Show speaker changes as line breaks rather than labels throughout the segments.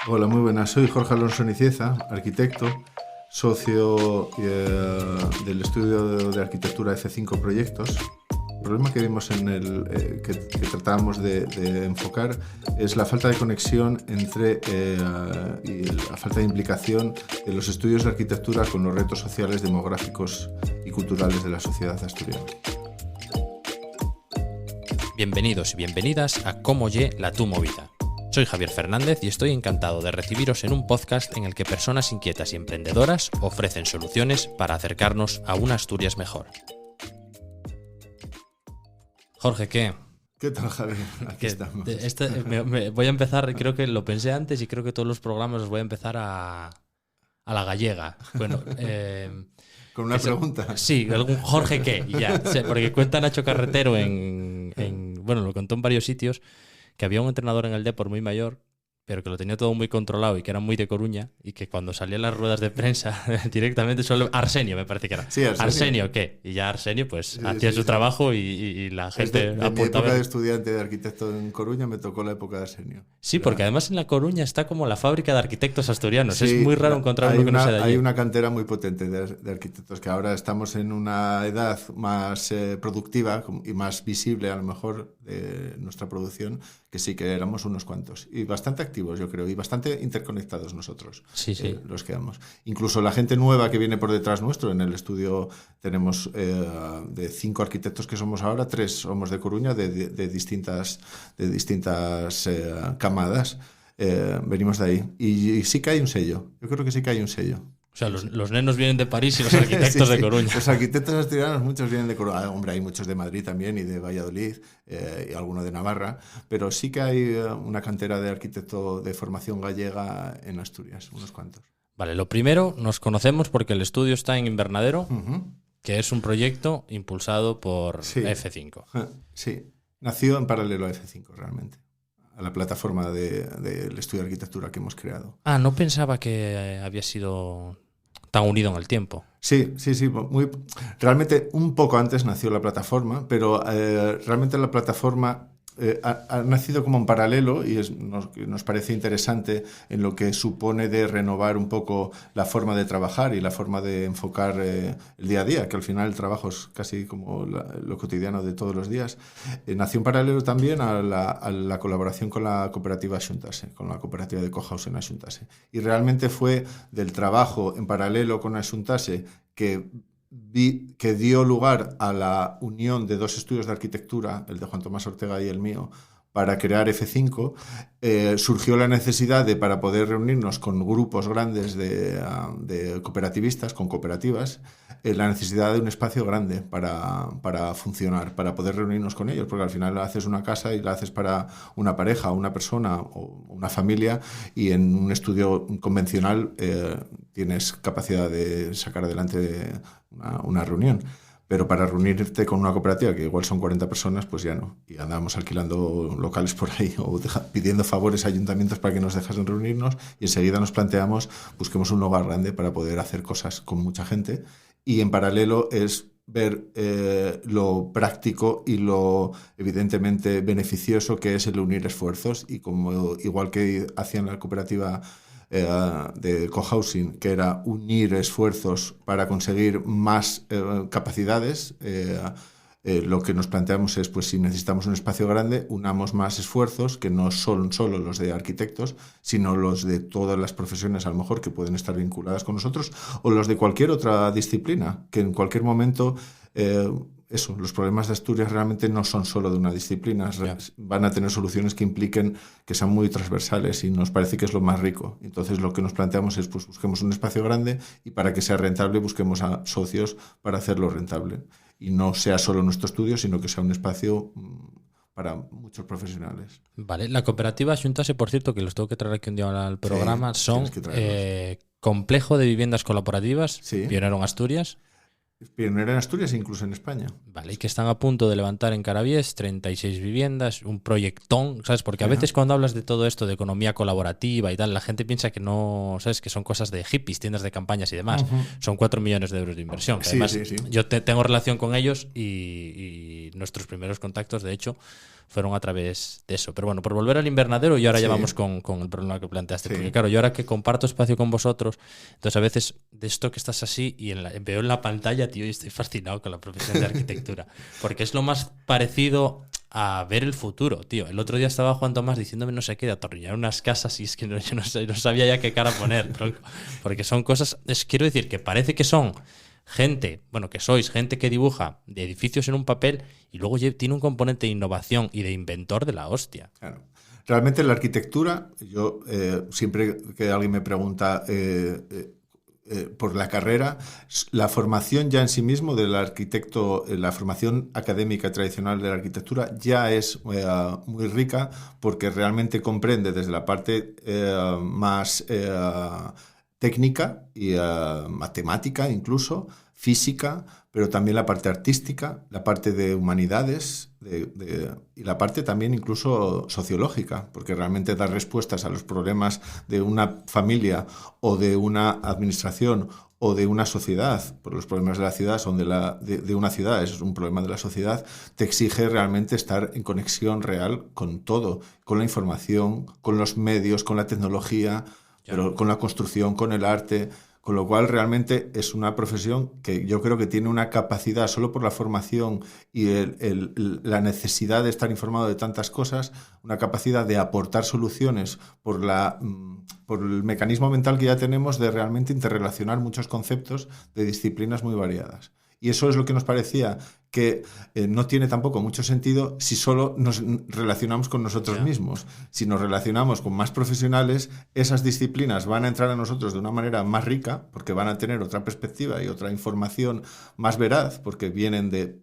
Hola, muy buenas. Soy Jorge Alonso Nicieza, arquitecto, socio del estudio de arquitectura F5 Proyectos. El problema que vimos que tratábamos de enfocar es la falta de conexión y la falta de implicación de los estudios de arquitectura con los retos sociales, demográficos y culturales de la sociedad asturiana.
Bienvenidos y bienvenidas a Cómo Ye la Tu Movida. Soy Javier Fernández y estoy encantado de recibiros en un podcast en el que personas inquietas y emprendedoras ofrecen soluciones para acercarnos a una Asturias mejor. Jorge, ¿qué?
¿Qué tal, Javier? Aquí estamos.
Voy a empezar, creo que lo pensé antes y creo que todos los programas los voy a empezar a la gallega. Bueno,
¿Con una pregunta?
Sí, algún Jorge, ¿qué? Y ya, porque cuenta Nacho Carretero bueno, lo contó en varios sitios, que había un entrenador en el Depor muy mayor, pero que lo tenía todo muy controlado y que era muy de Coruña, y que cuando salían las ruedas de prensa directamente Arsenio, me parece que era.
Sí,
Arsenio, ¿qué? Y ya Arsenio pues hacía su trabajo y la gente
apuntaba. En mi época de estudiante de arquitecto en Coruña me tocó la época de Arsenio.
Sí, porque además en La Coruña está como la fábrica de arquitectos asturianos. Sí, es muy raro encontrar uno que no sea de allí.
Hay una cantera muy potente de arquitectos que ahora estamos en una edad más productiva y más visible a lo mejor de nuestra producción, que sí que éramos unos cuantos y bastante activos, yo creo, y bastante interconectados nosotros.
Sí.
Los que damos. Incluso la gente nueva que viene por detrás nuestro, en el estudio tenemos de 5 arquitectos que somos ahora, 3 somos de Coruña, de distintas camadas. Venimos de ahí. Y sí que hay un sello. Yo creo que sí que hay un sello.
O sea, los nenos vienen de París y los arquitectos de Coruña.
Los arquitectos asturianos, muchos vienen de Coruña. Hombre, hay muchos de Madrid también y de Valladolid y alguno de Navarra, pero sí que hay una cantera de arquitecto de formación gallega en Asturias, unos cuantos.
Vale, lo primero, nos conocemos porque el estudio está en Invernadero, que es un proyecto impulsado por F5.
Sí, nació en paralelo a F5 realmente, a la plataforma del estudio de arquitectura que hemos creado.
Ah, no pensaba que había sido tan unido en el tiempo.
Sí. Realmente un poco antes nació la plataforma, pero realmente la plataforma ha nacido como en paralelo y nos parece interesante en lo que supone de renovar un poco la forma de trabajar y la forma de enfocar el día a día, que al final el trabajo es casi como lo cotidiano de todos los días. Nació en paralelo también a la colaboración con la cooperativa Axuntase, con la cooperativa de cohousing Axuntase. Y realmente fue del trabajo en paralelo con Axuntase que dio lugar a la unión de 2 estudios de arquitectura, el de Juan Tomás Ortega y el mío, para crear F5. Surgió la necesidad para poder reunirnos con grupos grandes de cooperativistas, con cooperativas, la necesidad de un espacio grande para funcionar, para poder reunirnos con ellos, porque al final haces una casa y la haces para una pareja, una persona o una familia, y en un estudio convencional tienes capacidad de sacar adelante una reunión. Pero para reunirte con una cooperativa, que igual son 40 personas, pues ya no. Y andábamos alquilando locales por ahí o pidiendo favores a ayuntamientos para que nos dejasen reunirnos, y enseguida nos planteamos, busquemos un lugar grande para poder hacer cosas con mucha gente. Y en paralelo es ver lo práctico y lo evidentemente beneficioso que es el unir esfuerzos, y como igual que hacían la cooperativa de cohousing, que era unir esfuerzos para conseguir más capacidades, lo que nos planteamos es, pues si necesitamos un espacio grande, unamos más esfuerzos, que no son solo los de arquitectos, sino los de todas las profesiones a lo mejor que pueden estar vinculadas con nosotros, o los de cualquier otra disciplina, que en cualquier momento los problemas de Asturias realmente no son solo de una disciplina, van a tener soluciones que impliquen que sean muy transversales, y nos parece que es lo más rico. Entonces lo que nos planteamos es, pues busquemos un espacio grande, y para que sea rentable busquemos a socios para hacerlo rentable, y no sea solo nuestro estudio, sino que sea un espacio para muchos profesionales.
Vale, la cooperativa Axuntase, por cierto, que los tengo que traer aquí un día al programa, son complejo de viviendas colaborativas, pionero en Asturias.
Pionera en Asturias e incluso en España.
Vale, y que están a punto de levantar en Carabies 36 viviendas, un proyectón, ¿sabes? Porque a veces cuando hablas de todo esto de economía colaborativa y tal, la gente piensa que no, ¿sabes? Que son cosas de hippies, tiendas de campañas y demás. Son 4 millones de euros de inversión. Además, yo tengo relación con ellos y nuestros primeros contactos, de hecho, fueron a través de eso. Pero bueno, por volver al invernadero, y ahora ya vamos con el problema que planteaste. Porque claro, yo ahora que comparto espacio con vosotros, entonces a veces de esto que estás así y veo en la pantalla, tío, y estoy fascinado con la profesión de arquitectura. Porque es lo más parecido a ver el futuro, tío. El otro día estaba Juan Tomás diciéndome no sé qué, de atornillar unas casas y es que yo no sabía ya qué cara poner, tronco. Porque son cosas, quiero decir que parece que son gente, bueno, que sois gente que dibuja de edificios en un papel y luego tiene un componente de innovación y de inventor de la hostia.
Claro. Realmente la arquitectura, yo siempre que alguien me pregunta por la carrera, la formación ya en sí mismo del arquitecto, la formación académica tradicional de la arquitectura ya es muy rica porque realmente comprende desde la parte más técnica y matemática incluso, física, pero también la parte artística, la parte de humanidades y la parte también incluso sociológica, porque realmente dar respuestas a los problemas de una familia o de una administración o de una sociedad, porque los problemas de la ciudad son de una ciudad, es un problema de la sociedad, te exige realmente estar en conexión real con todo, con la información, con los medios, con la tecnología, pero con la construcción, con el arte. Con lo cual realmente es una profesión que yo creo que tiene una capacidad, solo por la formación y la necesidad de estar informado de tantas cosas, una capacidad de aportar soluciones por el mecanismo mental que ya tenemos de realmente interrelacionar muchos conceptos de disciplinas muy variadas. Y eso es lo que nos parecía que no tiene tampoco mucho sentido si solo nos relacionamos con nosotros mismos. Si nos relacionamos con más profesionales, esas disciplinas van a entrar a nosotros de una manera más rica, porque van a tener otra perspectiva y otra información más veraz, porque vienen de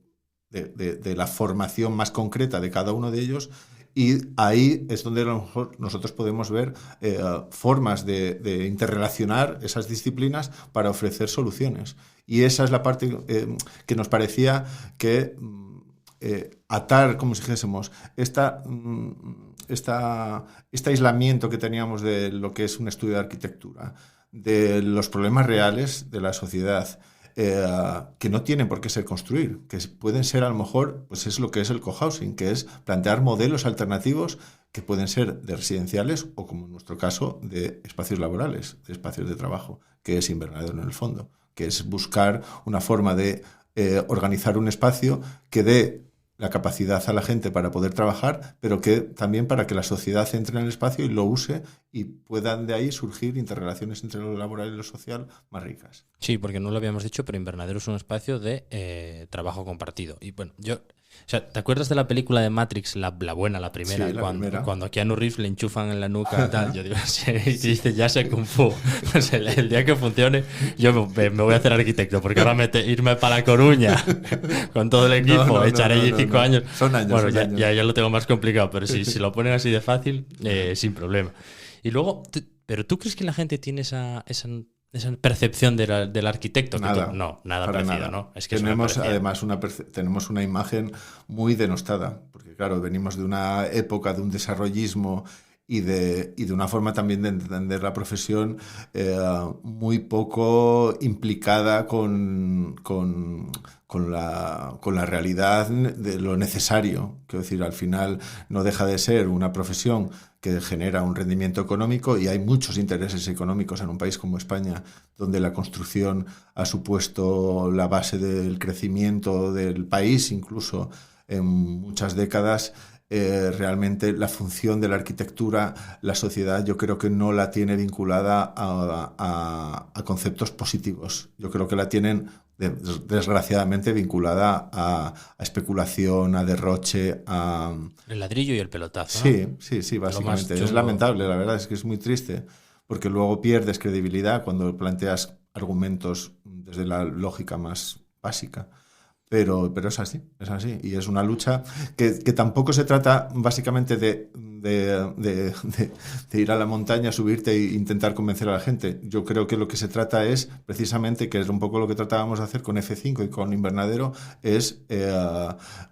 la formación más concreta de cada uno de ellos. Y ahí es donde a lo mejor nosotros podemos ver formas de interrelacionar esas disciplinas para ofrecer soluciones. Y esa es la parte que nos parecía que atar, como si dijésemos, este aislamiento que teníamos de lo que es un estudio de arquitectura, de los problemas reales de la sociedad, que no tienen por qué ser construir, que pueden ser a lo mejor, pues es lo que es el cohousing, que es plantear modelos alternativos que pueden ser de residenciales o, como en nuestro caso, de espacios laborales, de espacios de trabajo, que es invernadero en el fondo, que es buscar una forma de organizar un espacio que dé la capacidad a la gente para poder trabajar, pero que también para que la sociedad entre en el espacio y lo use y puedan de ahí surgir interrelaciones entre lo laboral y lo social más ricas.
Sí, porque no lo habíamos dicho, pero invernadero es un espacio de trabajo compartido. Y bueno, o sea, ¿te acuerdas de la película de Matrix, la buena, la primera?
Sí,
cuando a Keanu Reeves le enchufan en la nuca y tal, yo digo, y dice, ya sé Kung Fu. Pues el día que funcione, yo me voy a hacer arquitecto, porque ahora irme para La Coruña con todo el equipo, echaré allí 5 años.
Son años.
Bueno,
son años.
Ya lo tengo más complicado, pero si lo ponen así de fácil, sin problema. Y luego, ¿pero tú crees que la gente tiene esa percepción del arquitecto?
Nada,
nada parecido, ¿no? Es que
tenemos además tenemos una imagen muy denostada, porque claro, venimos de una época de un desarrollismo y de una forma también de entender la profesión muy poco implicada con la realidad de lo necesario. Quiero decir, al final no deja de ser una profesión que genera un rendimiento económico y hay muchos intereses económicos en un país como España, donde la construcción ha supuesto la base del crecimiento del país, incluso en muchas décadas. Realmente la función de la arquitectura, la sociedad, yo creo que no la tiene vinculada a conceptos positivos. Yo creo que la tienen desgraciadamente vinculada a especulación, a derroche, a...
El ladrillo y el pelotazo, ¿no?
Sí, básicamente. Es lamentable, la verdad, es que es muy triste, porque luego pierdes credibilidad cuando planteas argumentos desde la lógica más básica. Pero es así. Y es una lucha que tampoco se trata básicamente de ir a la montaña, subirte e intentar convencer a la gente. Yo creo que lo que se trata es, precisamente, que es un poco lo que tratábamos de hacer con F5 y con Invernadero, es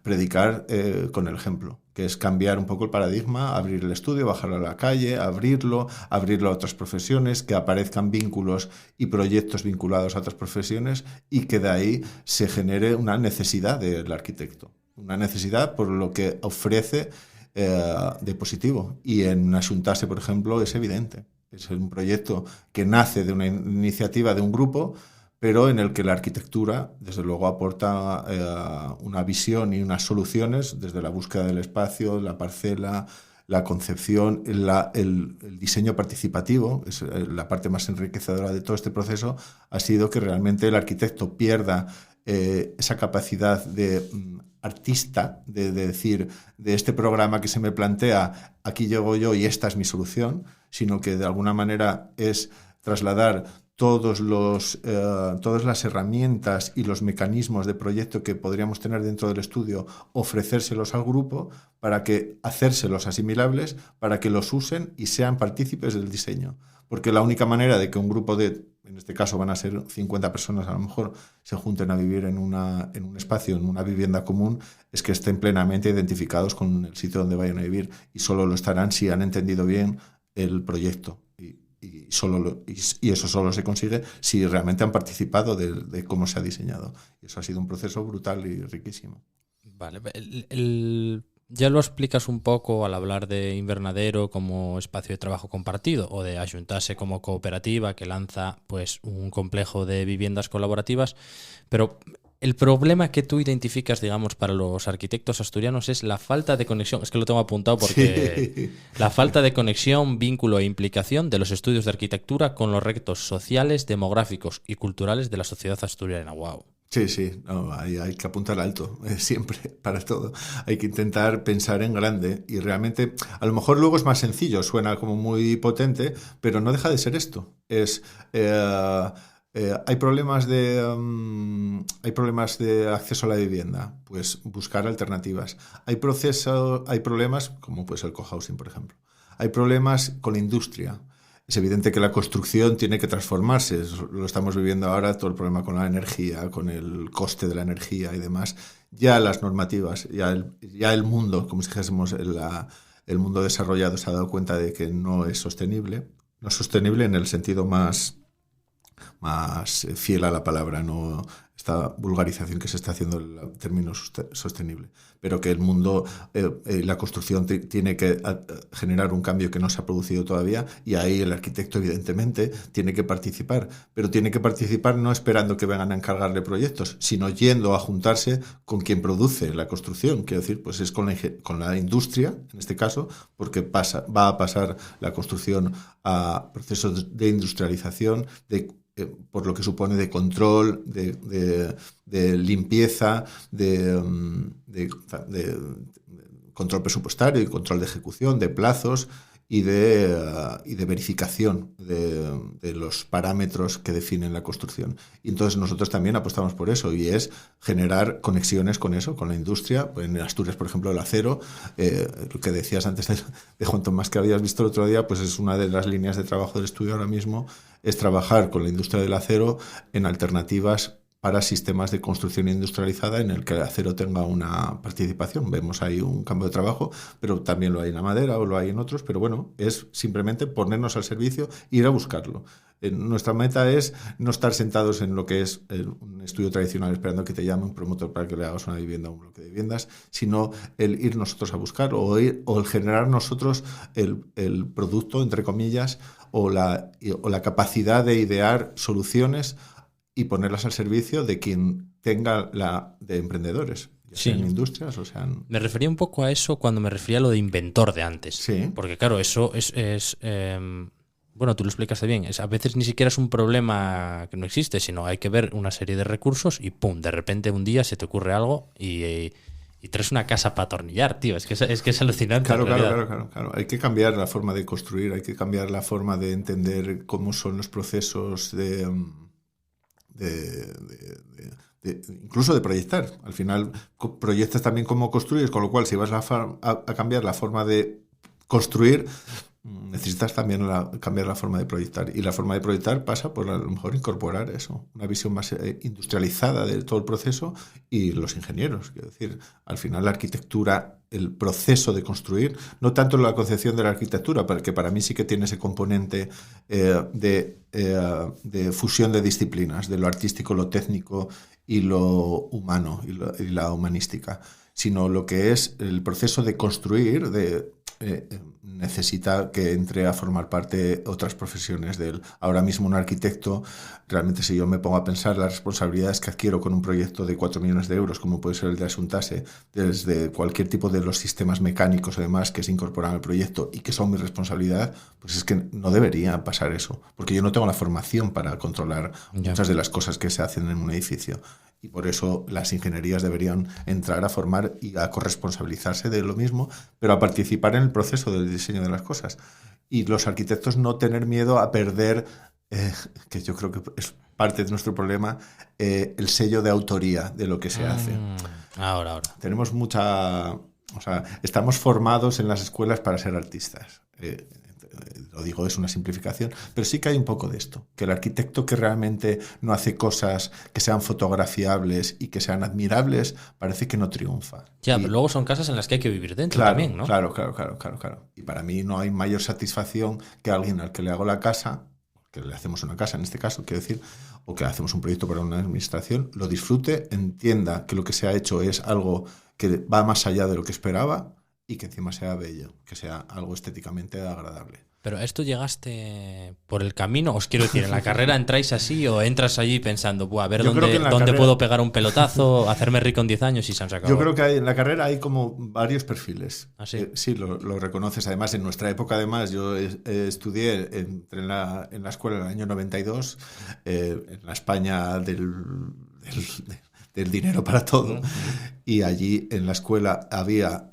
predicar con el ejemplo, que es cambiar un poco el paradigma, abrir el estudio, bajarlo a la calle, abrirlo a otras profesiones, que aparezcan vínculos y proyectos vinculados a otras profesiones y que de ahí se genere una necesidad del arquitecto. una necesidad por lo que ofrece de positivo. Y en Axuntase, por ejemplo, es evidente. Es un proyecto que nace de una iniciativa de un grupo, pero en el que la arquitectura, desde luego, aporta una visión y unas soluciones desde la búsqueda del espacio, la parcela, la concepción, el diseño participativo. Es la parte más enriquecedora de todo este proceso ha sido que realmente el arquitecto pierda esa capacidad de artista, de decir, de este programa que se me plantea, aquí llego yo y esta es mi solución, sino que de alguna manera es trasladar todas las herramientas y los mecanismos de proyecto que podríamos tener dentro del estudio, ofrecérselos al grupo para que hacérselos asimilables, para que los usen y sean partícipes del diseño. Porque la única manera de que un grupo en este caso van a ser 50 personas a lo mejor, se junten a vivir en un espacio, en una vivienda común, es que estén plenamente identificados con el sitio donde vayan a vivir, y solo lo estarán si han entendido bien el proyecto. Y eso solo se consigue si realmente han participado de cómo se ha diseñado. Y eso ha sido un proceso brutal y riquísimo.
Vale, ya lo explicas un poco al hablar de Invernadero como espacio de trabajo compartido o de Axuntase como cooperativa que lanza pues un complejo de viviendas colaborativas, pero el problema que tú identificas, digamos, para los arquitectos asturianos es la falta de conexión. Es que lo tengo apuntado porque sí. La falta de conexión, vínculo e implicación de los estudios de arquitectura con los retos sociales, demográficos y culturales de la sociedad asturiana. Wow.
Sí, no, hay que apuntar alto, siempre, para todo. Hay que intentar pensar en grande y realmente, a lo mejor luego es más sencillo, suena como muy potente, pero no deja de ser esto. Hay problemas de acceso a la vivienda, pues buscar alternativas. Hay problemas, como pues el cohousing, por ejemplo. Hay problemas con la industria. Es evidente que la construcción tiene que transformarse. Lo estamos viviendo ahora, todo el problema con la energía, con el coste de la energía y demás. Ya las normativas, ya el mundo, como si dijésemos, el mundo desarrollado se ha dado cuenta de que no es sostenible. No es sostenible en el sentido más fiel a la palabra, no esta vulgarización que se está haciendo el término sostenible, pero que el mundo, la construcción tiene que generar un cambio que no se ha producido todavía, y ahí el arquitecto evidentemente tiene que participar, pero tiene que participar no esperando que vengan a encargarle proyectos, sino yendo a juntarse con quien produce la construcción, quiero decir, pues es con la industria, en este caso, porque va a pasar la construcción a procesos de industrialización, por lo que supone de control, de limpieza, de control presupuestario y control de ejecución, de plazos y de verificación de los parámetros que definen la construcción. Y entonces nosotros también apostamos por eso, y es generar conexiones con eso, con la industria. En Asturias, por ejemplo, el acero, lo que decías antes de Juan Tomás, que habías visto el otro día, pues es una de las líneas de trabajo del estudio ahora mismo, es trabajar con la industria del acero en alternativas para sistemas de construcción industrializada en el que el acero tenga una participación. Vemos ahí un campo de trabajo, pero también lo hay en la madera o lo hay en otros, pero bueno, es simplemente ponernos al servicio e ir a buscarlo. Nuestra meta es no estar sentados en lo que es un estudio tradicional esperando que te llame un promotor para que le hagas una vivienda o un bloque de viviendas, sino el ir nosotros a buscar o el generar nosotros el producto, entre comillas, o la capacidad de idear soluciones y ponerlas al servicio de quien tenga de emprendedores, ya sean industrias o sean...
Me refería un poco a eso cuando me refería a lo de inventor de antes.
Sí.
Porque claro, eso es bueno, tú lo explicaste bien. A veces ni siquiera es un problema que no existe, sino hay que ver una serie de recursos y ¡pum! De repente un día se te ocurre algo y traes una casa para atornillar, tío. Es que es alucinante.
Claro. Hay que cambiar la forma de construir, hay que cambiar la forma de entender cómo son los procesos incluso de proyectar. Al final proyectas también cómo construyes, con lo cual si vas a cambiar la forma de construir, necesitas también cambiar la forma de proyectar. Y la forma de proyectar pasa por a lo mejor incorporar eso, una visión más industrializada de todo el proceso, y los ingenieros. Quiero decir, al final la arquitectura, el proceso de construir, no tanto la concepción de la arquitectura, que para mí sí que tiene ese componente de fusión de disciplinas, de lo artístico, lo técnico y lo humano y la humanística. sino lo que es el proceso de construir, necesita que entre a formar parte otras profesiones de él. Ahora mismo un arquitecto, realmente si yo me pongo a pensar las responsabilidades que adquiero con un proyecto de 4 millones de euros, como puede ser el de Asuntase, desde cualquier tipo de los sistemas mecánicos o demás que se incorporan al proyecto y que son mi responsabilidad, pues es que no debería pasar eso, porque yo no tengo la formación para controlar muchas de las cosas que se hacen en un edificio. Y por eso las ingenierías deberían entrar a formar y a corresponsabilizarse de lo mismo, pero a participar en el proceso del diseño de las cosas. Y los arquitectos no tener miedo a perder, que yo creo que es parte de nuestro problema, el sello de autoría de lo que se hace.
Ahora.
Tenemos estamos formados en las escuelas para ser artistas. Lo digo, es una simplificación, pero sí que hay un poco de esto, que el arquitecto que realmente no hace cosas que sean fotografiables y que sean admirables, parece que no triunfa.
Ya, pero luego son casas en las que hay que vivir dentro también, ¿no?
Claro. Y para mí no hay mayor satisfacción que alguien al que le hago la casa, que le hacemos una casa en este caso, quiero decir, o que hacemos un proyecto para una administración, lo disfrute, entienda que lo que se ha hecho es algo que va más allá de lo que esperaba y que encima sea bello, que sea algo estéticamente agradable.
Pero ¿esto llegaste por el camino? Os quiero decir, ¿en la carrera entráis así o entras allí pensando, a ver dónde puedo pegar un pelotazo, hacerme rico en 10 años y se han sacado?
Yo creo que en la carrera hay como varios perfiles.
¿Ah, sí?
Sí, lo reconoces. Además, en nuestra época, además, yo estudié, entré en la escuela en el año 92, en la España del dinero para todo. Y allí en la escuela había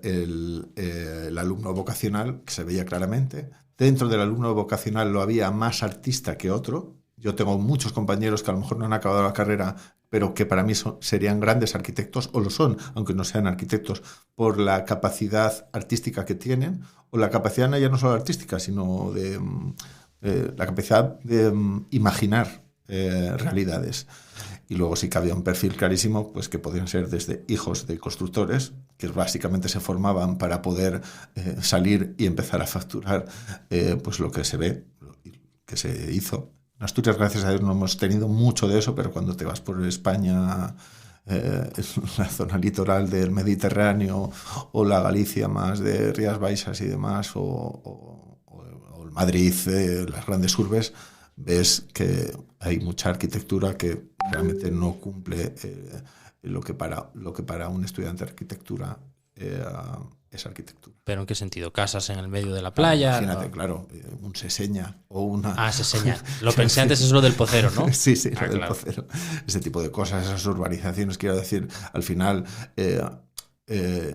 el alumno vocacional, que se veía claramente. Dentro del alumno vocacional lo había más artista que otro. Yo tengo muchos compañeros que a lo mejor no han acabado la carrera, pero que para mí serían grandes arquitectos, o lo son, aunque no sean arquitectos, por la capacidad artística que tienen, o la capacidad ya no solo artística, sino de la capacidad de imaginar realidades. Y luego sí que había un perfil clarísimo, pues que podían ser desde hijos de constructores, que básicamente se formaban para poder salir y empezar a facturar pues lo que se ve, que se hizo. En Asturias, gracias a Dios, no hemos tenido mucho de eso, pero cuando te vas por España, la zona litoral del Mediterráneo, o la Galicia más de Rías Baixas y demás, o el Madrid, las grandes urbes, ves que hay mucha arquitectura que realmente no cumple lo que para un estudiante de arquitectura es arquitectura.
¿Pero en qué sentido? ¿Casas en el medio de la playa?
Imagínate, claro, un Seseña o una...
Ah, Seseña. Lo pensé antes, es lo del Pocero, ¿no?
Sí, lo del Pocero. Ese tipo de cosas, esas urbanizaciones, quiero decir, al final...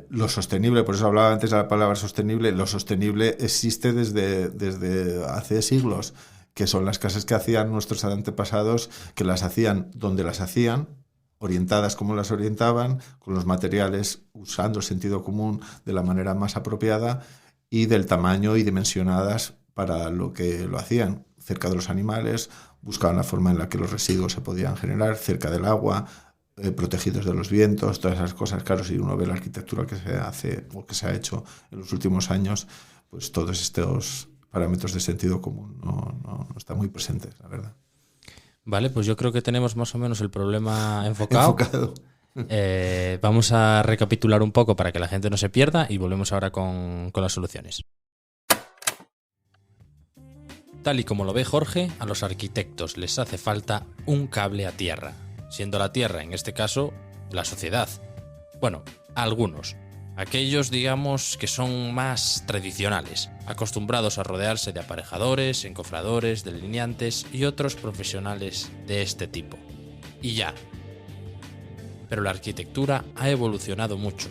lo sostenible, por eso hablaba antes de la palabra sostenible, lo sostenible existe desde hace siglos, que son las casas que hacían nuestros antepasados, que las hacían donde las hacían, orientadas como las orientaban, con los materiales, usando el sentido común de la manera más apropiada y del tamaño y dimensionadas para lo que lo hacían, cerca de los animales, buscaban la forma en la que los residuos se podían generar, cerca del agua, protegidos de los vientos, todas esas cosas. Claro, si uno ve la arquitectura que se hace o que se ha hecho en los últimos años, pues todos estos parámetros de sentido común no están muy presentes, la verdad.
Vale, pues yo creo que tenemos más o menos el problema enfocado. Vamos a recapitular un poco para que la gente no se pierda y volvemos ahora con las soluciones. Tal y como lo ve Jorge, a los arquitectos les hace falta un cable a tierra, siendo la tierra, en este caso, la sociedad. Bueno, algunos. Aquellos, digamos, que son más tradicionales, acostumbrados a rodearse de aparejadores, encofradores, delineantes y otros profesionales de este tipo. Y ya. Pero la arquitectura ha evolucionado mucho.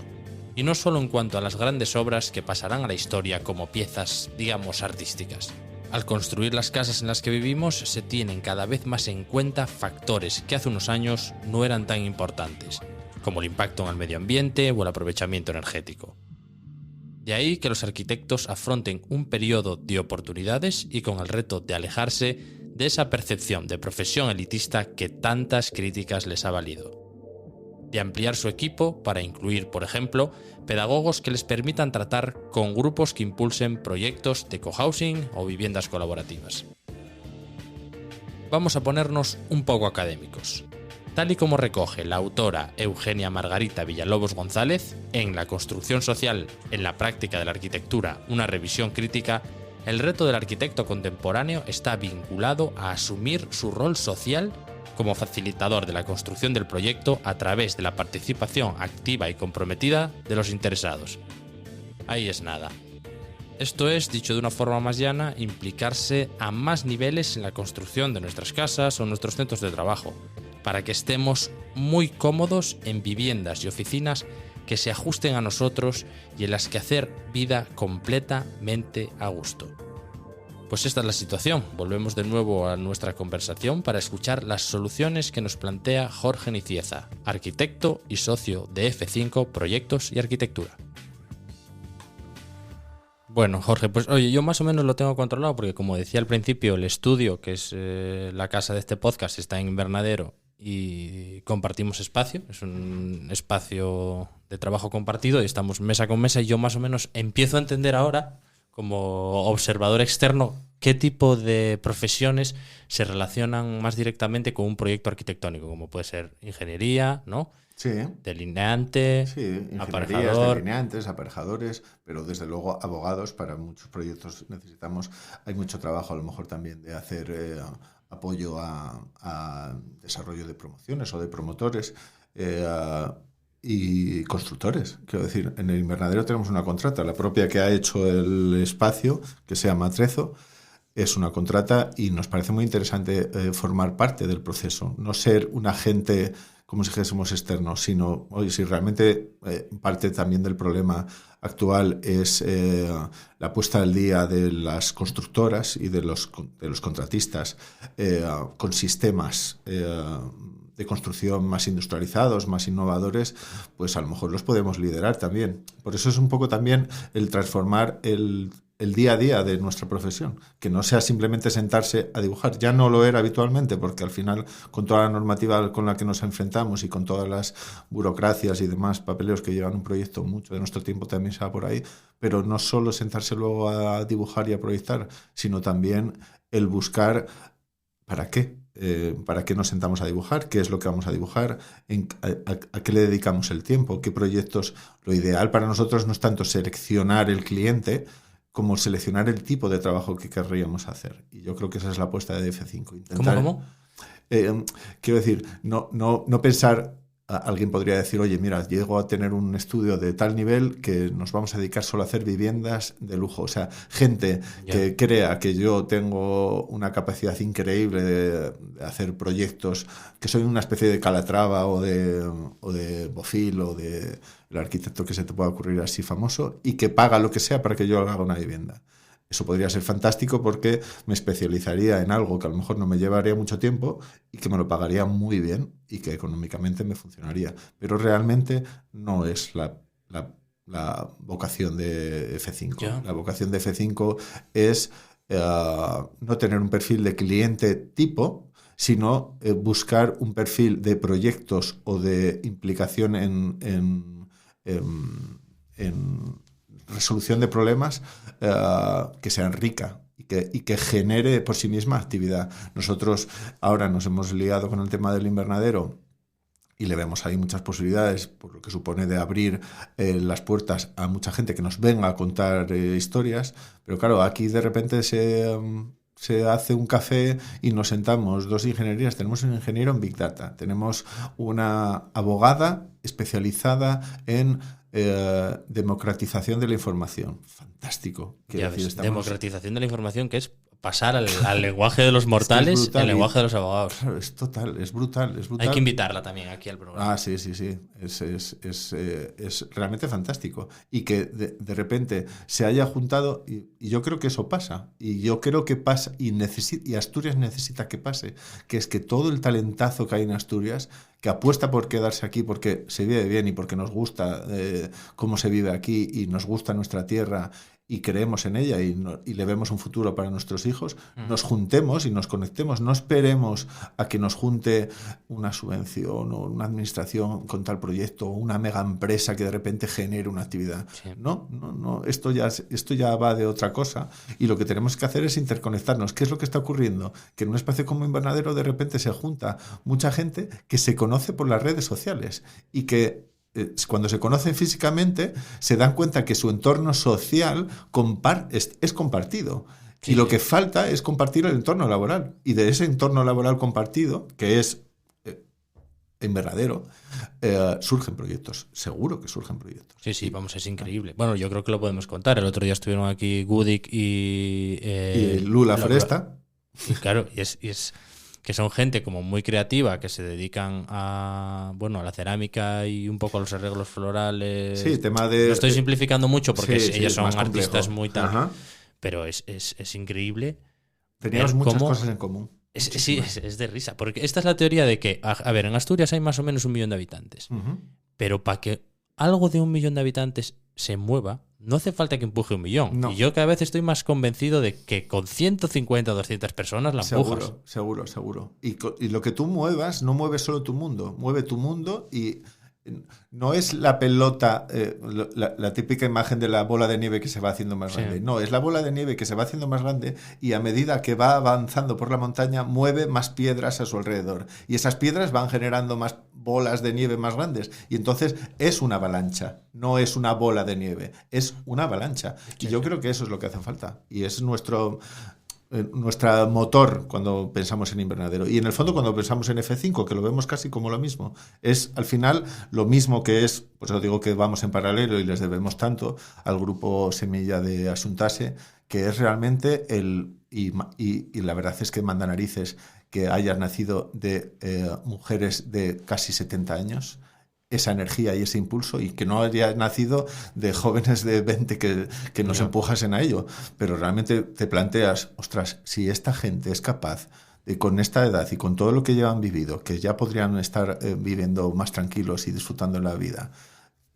Y no solo en cuanto a las grandes obras que pasarán a la historia como piezas, digamos, artísticas. Al construir las casas en las que vivimos, se tienen cada vez más en cuenta factores que hace unos años no eran tan importantes, como el impacto en el medio ambiente o el aprovechamiento energético. De ahí que los arquitectos afronten un periodo de oportunidades y con el reto de alejarse de esa percepción de profesión elitista que tantas críticas les ha valido. De ampliar su equipo para incluir, por ejemplo, pedagogos que les permitan tratar con grupos que impulsen proyectos de cohousing o viviendas colaborativas. Vamos a ponernos un poco académicos. Tal y como recoge la autora Eugenia Margarita Villalobos González en La construcción social en la práctica de la arquitectura, una revisión crítica, el reto del arquitecto contemporáneo está vinculado a asumir su rol social como facilitador de la construcción del proyecto a través de la participación activa y comprometida de los interesados. Ahí es nada. Esto es, dicho de una forma más llana, implicarse a más niveles en la construcción de nuestras casas o nuestros centros de trabajo, para que estemos muy cómodos en viviendas y oficinas que se ajusten a nosotros y en las que hacer vida completamente a gusto. Pues esta es la situación. Volvemos de nuevo a nuestra conversación para escuchar las soluciones que nos plantea Jorge Nicieza, arquitecto y socio de F5 Proyectos y Arquitectura. Bueno, Jorge, pues oye, yo más o menos lo tengo controlado porque, como decía al principio, el estudio, que es la casa de este podcast, está en Invernadero y compartimos espacio. Es un espacio de trabajo compartido y estamos mesa con mesa y yo más o menos empiezo a entender ahora, como observador externo, qué tipo de profesiones se relacionan más directamente con un proyecto arquitectónico, como puede ser ingeniería, ¿no?
Sí.
Delineante,
Sí, ingenierías,
aparejador,
delineantes, aparejadores, pero desde luego abogados para muchos proyectos necesitamos. Hay mucho trabajo a lo mejor también de hacer apoyo a desarrollo de promociones o de promotores y constructores. Quiero decir, en el Invernadero tenemos una contrata, la propia que ha hecho el espacio, que se llama Trezo, es una contrata y nos parece muy interesante formar parte del proceso, no ser un agente como si dijésemos externos, sino, oye, si realmente parte también del problema actual es la puesta al día de las constructoras y de los contratistas con sistemas de construcción más industrializados, más innovadores, pues a lo mejor los podemos liderar también. Por eso es un poco también el transformar el día a día de nuestra profesión, que no sea simplemente sentarse a dibujar. Ya no lo era habitualmente, porque al final, con toda la normativa con la que nos enfrentamos y con todas las burocracias y demás papeleos que llevan un proyecto, mucho de nuestro tiempo también se va por ahí, pero no solo sentarse luego a dibujar y a proyectar, sino también el buscar ¿para qué? ¿Para qué nos sentamos a dibujar? ¿Qué es lo que vamos a dibujar? ¿A qué le dedicamos el tiempo? ¿Qué proyectos? Lo ideal para nosotros no es tanto seleccionar el cliente, como seleccionar el tipo de trabajo que querríamos hacer. Y yo creo que esa es la apuesta de F5. Intentar,
¿Cómo?
Quiero decir, no pensar... Alguien podría decir, oye, mira, llego a tener un estudio de tal nivel que nos vamos a dedicar solo a hacer viviendas de lujo. O sea, gente que crea que yo tengo una capacidad increíble de hacer proyectos, que soy una especie de Calatrava o de Bofill o de el arquitecto que se te pueda ocurrir así famoso, y que paga lo que sea para que yo haga una vivienda. Eso podría ser fantástico porque me especializaría en algo que a lo mejor no me llevaría mucho tiempo y que me lo pagaría muy bien y que económicamente me funcionaría. Pero realmente no es la vocación de F5.
Yeah.
La vocación de F5 es no tener un perfil de cliente tipo, sino buscar un perfil de proyectos o de implicación en resolución de problemas que sean rica y que genere por sí misma actividad. Nosotros ahora nos hemos liado con el tema del invernadero y le vemos ahí muchas posibilidades, por lo que supone de abrir las puertas a mucha gente que nos venga a contar historias, pero claro, aquí de repente se hace un café y nos sentamos dos ingenierías. Tenemos un ingeniero en Big Data, tenemos una abogada especializada en democratización de la información. Fantástico.
Democratización de la información, que es pasar al lenguaje de los mortales, es el lenguaje de los abogados.
Claro, es total, es brutal.
Hay que invitarla también aquí al programa.
Sí. Es realmente fantástico. Y que de repente se haya juntado, y yo creo que eso pasa. Y yo creo que pasa, y Asturias necesita que pase, que es que todo el talentazo que hay en Asturias, que apuesta por quedarse aquí porque se vive bien y porque nos gusta cómo se vive aquí y nos gusta nuestra tierra y creemos en ella y le vemos un futuro para nuestros hijos, nos juntemos y nos conectemos. No esperemos a que nos junte una subvención o una administración con tal proyecto o una mega empresa que de repente genere una actividad. Sí. No, esto ya va de otra cosa y lo que tenemos que hacer es interconectarnos. ¿Qué es lo que está ocurriendo? Que en un espacio como Invernadero de repente se junta mucha gente que se conoce por las redes sociales y que cuando se conocen físicamente se dan cuenta que su entorno social es compartido. Sí. Y lo que falta es compartir el entorno laboral. Y de ese entorno laboral compartido, que es Invernadero, surgen proyectos. Seguro que surgen proyectos.
Sí, vamos, es increíble. Bueno, yo creo que lo podemos contar. El otro día estuvieron aquí Gudik
y Lula Fresta.
Y claro, y es que son gente como muy creativa, que se dedican a la cerámica y un poco a los arreglos florales.
Sí, tema de...
Lo estoy simplificando mucho porque ellos son artistas
complejo.
muy tal.
Ajá.
Pero es increíble.
Teníamos muchas cosas en común.
Es de risa. Porque esta es la teoría de que, a ver, en Asturias hay más o menos 1 millón de habitantes. Pero para que algo de 1 millón de habitantes se mueva, no hace falta que empuje 1 millón. No. Y yo cada vez estoy más convencido de que con 150 o 200 personas la empujas.
Seguro. Y lo que tú muevas, no mueve solo tu mundo, mueve tu mundo y no es la pelota, la típica imagen de la bola de nieve que se va haciendo más grande. No, es la bola de nieve que se va haciendo más grande y a medida que va avanzando por la montaña mueve más piedras a su alrededor. Y esas piedras van generando más bolas de nieve más grandes. Y entonces es una avalancha, no es una bola de nieve, es una avalancha. Y yo creo que eso es lo que hace falta. Y es nuestro motor cuando pensamos en Invernadero. Y en el fondo cuando pensamos en F5, que lo vemos casi como lo mismo, es al final lo mismo que es, pues os digo que vamos en paralelo y les debemos tanto al grupo Semilla de Asuntase, que es realmente y la verdad es que manda narices que hayas nacido de mujeres de casi 70 años, esa energía y ese impulso, y que no haya nacido de jóvenes de 20 que nos empujasen a ello. Pero realmente te planteas, ostras, si esta gente es capaz de, con esta edad y con todo lo que llevan vivido, que ya podrían estar viviendo más tranquilos y disfrutando de la vida,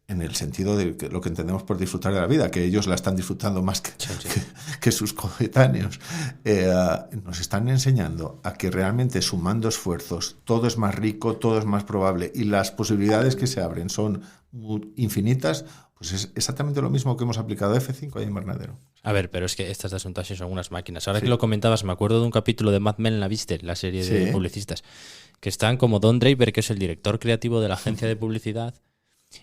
en el sentido de lo que entendemos por disfrutar de la vida, que ellos la están disfrutando más que sus coetáneos, nos están enseñando a que realmente sumando esfuerzos todo es más rico, todo es más probable y las posibilidades que se abren son infinitas. Pues es exactamente lo mismo que hemos aplicado a F5 y a Invernadero.
A ver, pero es que estas de Asuntase son unas máquinas. Ahora que lo comentabas, me acuerdo de un capítulo de Mad Men, ¿la viste? La serie de publicistas, que están como Don Draper, que es el director creativo de la agencia de publicidad.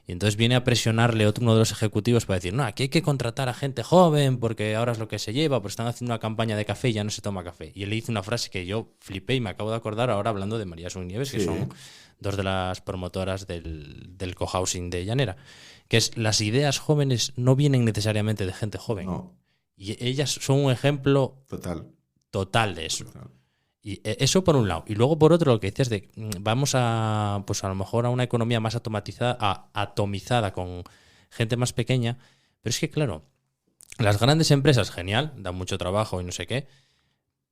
Y entonces viene a presionarle uno de los ejecutivos para decir, no, aquí hay que contratar a gente joven porque ahora es lo que se lleva, pues están haciendo una campaña de café y ya no se toma café. Y él le dice una frase que yo flipé y me acabo de acordar ahora hablando de María Subnieves, que son dos de las promotoras del cohousing de Llanera, que es: las ideas jóvenes no vienen necesariamente de gente joven.
No.
Y ellas son un ejemplo total de eso. Total. Y eso por un lado. Y luego por otro, lo que decías de vamos a lo mejor a una economía más atomizada con gente más pequeña. Pero es que claro, las grandes empresas, genial, dan mucho trabajo y no sé qué,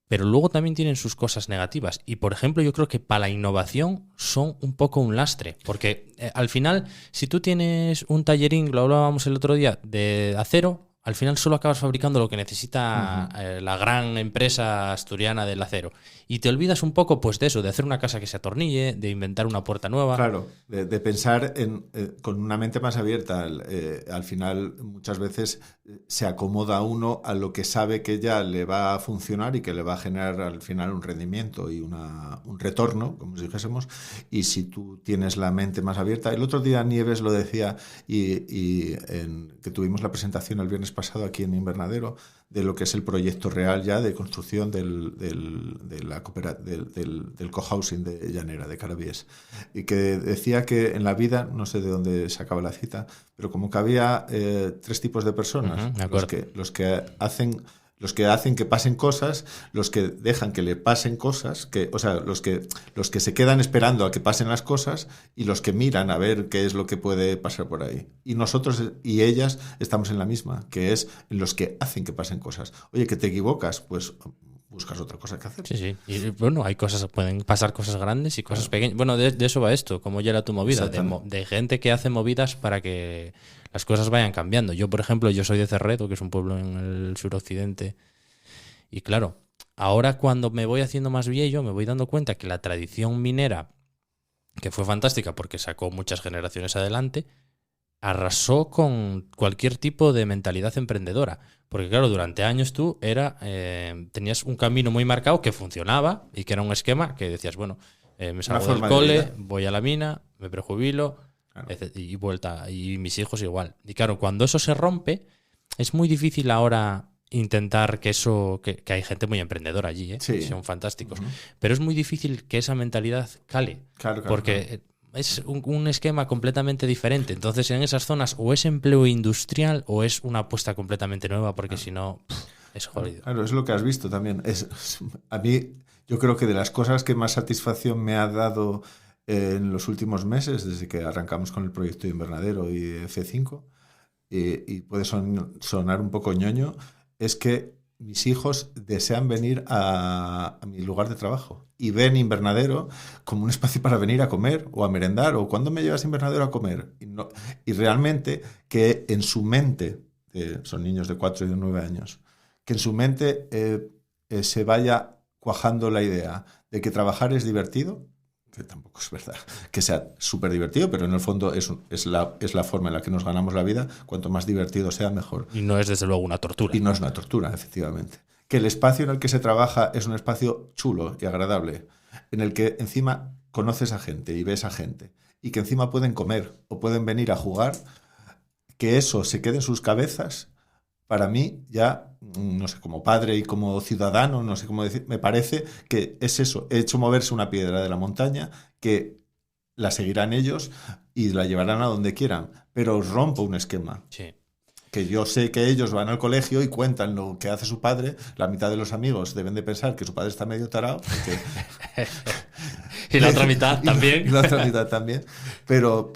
pero luego también tienen sus cosas negativas. Y por ejemplo, yo creo que para la innovación son un poco un lastre. Porque al final, si tú tienes un tallerín, lo hablábamos el otro día, de acero, al final solo acabas fabricando lo que necesita la gran empresa asturiana del acero. Y te olvidas un poco pues de eso, de hacer una casa que se atornille, de inventar una puerta nueva.
Claro, de pensar con una mente más abierta. Al final muchas veces se acomoda uno a lo que sabe que ya le va a funcionar y que le va a generar al final un rendimiento y un retorno, como si dijésemos. Y si tú tienes la mente más abierta... El otro día Nieves lo decía que tuvimos la presentación el viernes pasado aquí en Invernadero de lo que es el proyecto real ya de construcción del cohousing de Llanera, de Carabies, y que decía que en la vida, no sé de dónde sacaba la cita, pero como que había 3 tipos de personas, los que hacen que pasen cosas, los que dejan que le pasen cosas, los que se quedan esperando a que pasen las cosas y los que miran a ver qué es lo que puede pasar por ahí. Y nosotros y ellas estamos en la misma, que es en los que hacen que pasen cosas. Oye, que te equivocas, pues buscas otra cosa que hacer.
Sí, sí. Y bueno, pueden pasar cosas grandes y cosas pequeñas. Bueno, de eso va esto, como ya era tu movida, de gente que hace movidas para que las cosas vayan cambiando. Yo, por ejemplo, yo soy de Cerredo, que es un pueblo en el suroccidente, y claro, ahora cuando me voy haciendo más viejo, me voy dando cuenta que la tradición minera, que fue fantástica porque sacó muchas generaciones adelante, arrasó con cualquier tipo de mentalidad emprendedora. Porque claro, durante años tú tenías un camino muy marcado que funcionaba y que era un esquema que decías, bueno, me salgo del cole, voy a la mina, me prejubilo, claro, y vuelta. Y mis hijos igual. Y claro, cuando eso se rompe, es muy difícil ahora intentar que eso, que hay gente muy emprendedora allí,
sí,
son fantásticos. Pero es muy difícil que esa mentalidad cale.
Claro,
porque...
claro.
Es un esquema completamente diferente. Entonces, en esas zonas o es empleo industrial o es una apuesta completamente nueva, porque si no, es jodido.
Claro, es lo que has visto también. A mí, yo creo que de las cosas que más satisfacción me ha dado en los últimos meses, desde que arrancamos con el proyecto de Invernadero y F5, y puede sonar un poco ñoño, es que mis hijos desean venir a mi lugar de trabajo y ven Invernadero como un espacio para venir a comer o a merendar, o ¿cuándo me llevas Invernadero a comer? Y realmente que en su mente, son niños de 4 y de 9 años, que en su mente se vaya cuajando la idea de que trabajar es divertido, que tampoco es verdad que sea súper divertido, pero en el fondo es la forma en la que nos ganamos la vida. Cuanto más divertido sea, mejor.
Y no es desde luego una tortura.
Y no es una tortura, efectivamente. Que el espacio en el que se trabaja es un espacio chulo y agradable, en el que encima conoces a gente y ves a gente, y que encima pueden comer o pueden venir a jugar, que eso se quede en sus cabezas. Para mí, ya, no sé, como padre y como ciudadano, no sé cómo decir, me parece que es eso. He hecho moverse una piedra de la montaña que la seguirán ellos y la llevarán a donde quieran, pero rompo un esquema.
Sí.
Que yo sé que ellos van al colegio y cuentan lo que hace su padre. La mitad de los amigos deben de pensar que su padre está medio tarado.
Y la otra mitad también.
Y la otra mitad también. Pero